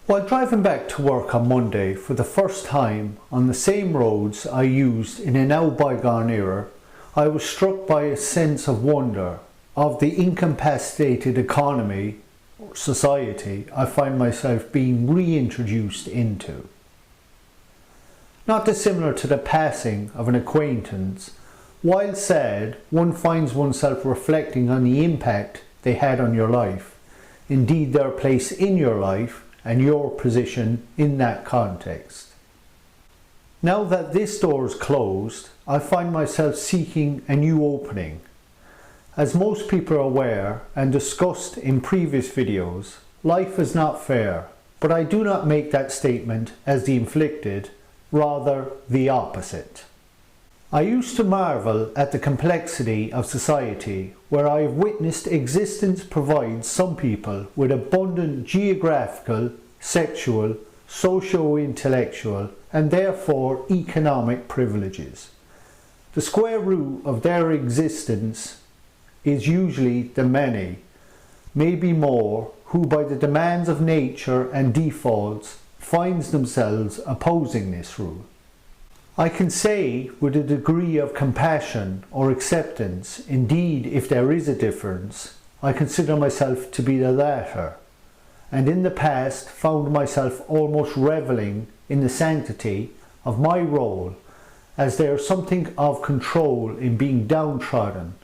While driving back to work on Monday for the first time on the same roads I used in a now bygone era, I was struck by a sense of wonder of the incapacitated economy or society I find myself being reintroduced into. Not dissimilar to the passing of an acquaintance, while sad, one finds oneself reflecting on the impact they had on your life, indeed their place in your life and your position in that context. Now that this door is closed, I find myself seeking a new opening. As most people are aware and discussed in previous videos, life is not fair, but I do not make that statement as the inflicted, rather the opposite. I used to marvel at the complexity of society where I have witnessed existence provide some people with abundant geographical, sexual, socio-intellectual and therefore economic privileges. The square root of their existence is usually the many, maybe more, who by the demands of nature and defaults finds themselves opposing this rule. I can say with a degree of compassion or acceptance, indeed if there is a difference, I consider myself to be the latter, and in the past found myself almost revelling in the sanctity of my role, as there is something of control in being downtrodden,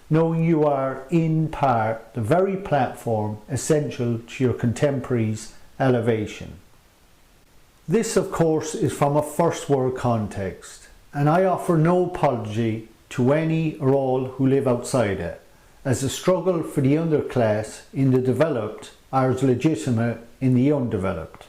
knowing you are in part the very platform essential to your contemporaries' elevation. This, of course, is from a first world context, and I offer no apology to any or all who live outside it, as the struggle for the underclass in the developed are as legitimate in the undeveloped.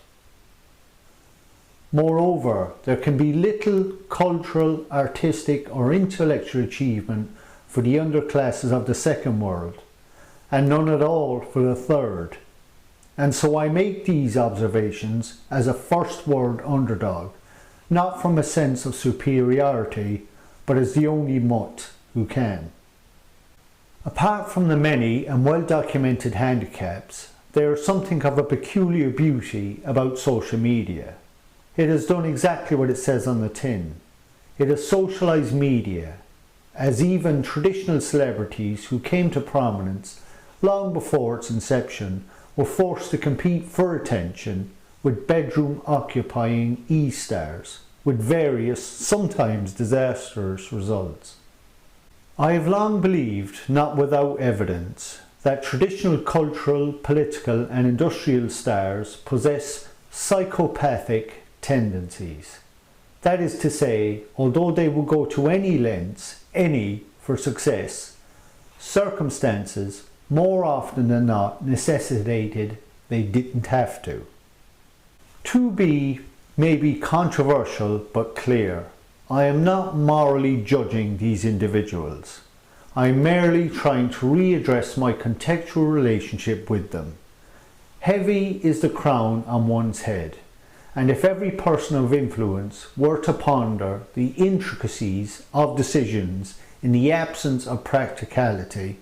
Moreover, there can be little cultural, artistic or intellectual achievement for the underclasses of the second world, and none at all for the third. And so I make these observations as a first world underdog, not from a sense of superiority, but as the only mutt who can. Apart from the many and well documented handicaps, there is something of a peculiar beauty about social media. It has done exactly what it says on the tin. It has socialized media, as even traditional celebrities who came to prominence long before its inception were forced to compete for attention with bedroom occupying e-stars, with various, sometimes disastrous results. I have long believed, not without evidence, that traditional cultural, political and industrial stars possess psychopathic tendencies. That is to say, although they would go to any lengths, for success, circumstances more often than not necessitated they didn't have to. To be maybe controversial but clear, I am not morally judging these individuals. I am merely trying to readdress my contextual relationship with them. Heavy is the crown on one's head, and if every person of influence were to ponder the intricacies of decisions in the absence of practicality,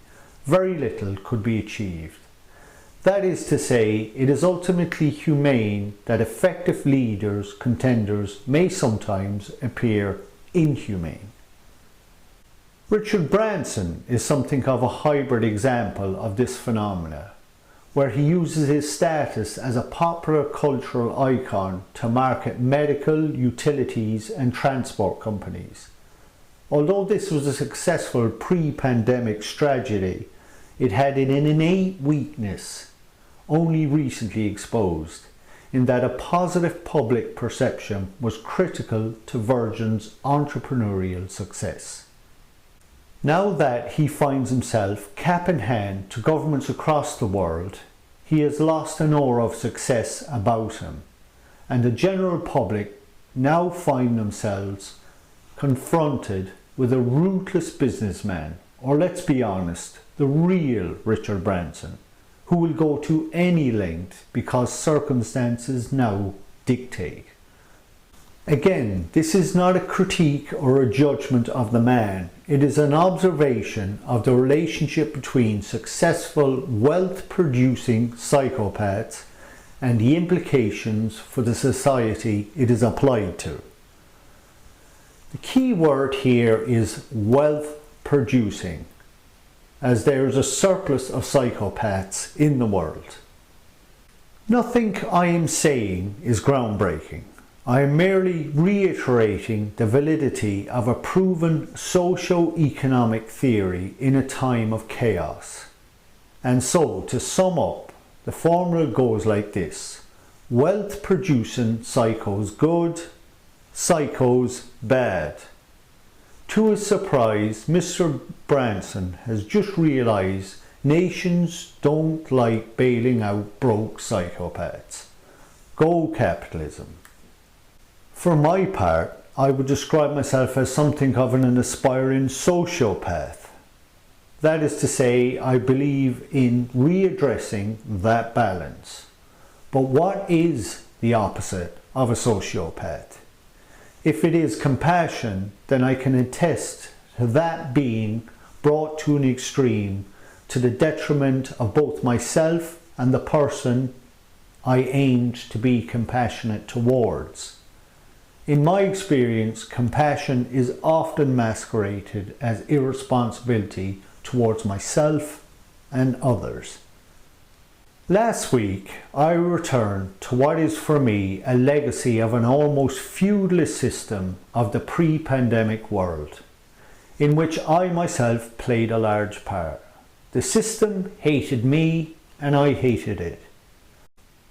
very little could be achieved. That is to say, it is ultimately humane that effective leaders, contenders, may sometimes appear inhumane. Richard Branson is something of a hybrid example of this phenomena, where he uses his status as a popular cultural icon to market medical, utilities and transport companies. Although this was a successful pre-pandemic strategy, it had an innate weakness, only recently exposed, in that a positive public perception was critical to Virgin's entrepreneurial success. Now that he finds himself cap in hand to governments across the world, he has lost an aura of success about him, and the general public now find themselves confronted with a ruthless businessman, or let's be honest, the real Richard Branson, who will go to any length because circumstances now dictate. Again, this is not a critique or a judgment of the man. It is an observation of the relationship between successful, wealth-producing psychopaths and the implications for the society it is applied to. The key word here is wealth producing, as there is a surplus of psychopaths in the world. Nothing I am saying is groundbreaking. I am merely reiterating the validity of a proven socio-economic theory in a time of chaos. And so, to sum up, the formula goes like this: wealth producing psychos good, psychos bad. To his surprise, Mr. Branson has just realised nations don't like bailing out broke psychopaths. Go capitalism. For my part, I would describe myself as something of an aspiring sociopath. That is to say, I believe in readdressing that balance. But what is the opposite of a sociopath? If it is compassion, then I can attest to that being brought to an extreme to the detriment of both myself and the person I aimed to be compassionate towards. In my experience, compassion is often masqueraded as irresponsibility towards myself and others. Last week, I returned to what is for me a legacy of an almost feudalist system of the pre-pandemic world, in which I myself played a large part. The system hated me and I hated it.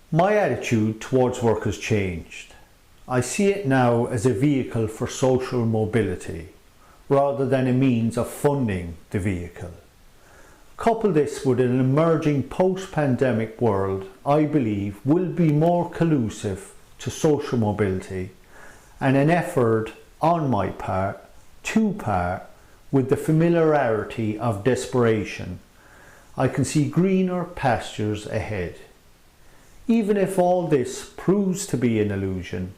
My attitude towards work has changed. I see it now as a vehicle for social mobility, rather than a means of funding the vehicle. Couple this with an emerging post-pandemic world I believe will be more conducive to social mobility, and an effort on my part to part with the familiarity of desperation. I can see greener pastures ahead. Even if all this proves to be an illusion,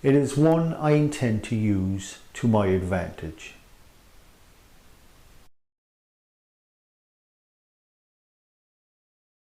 it is one I intend to use to my advantage.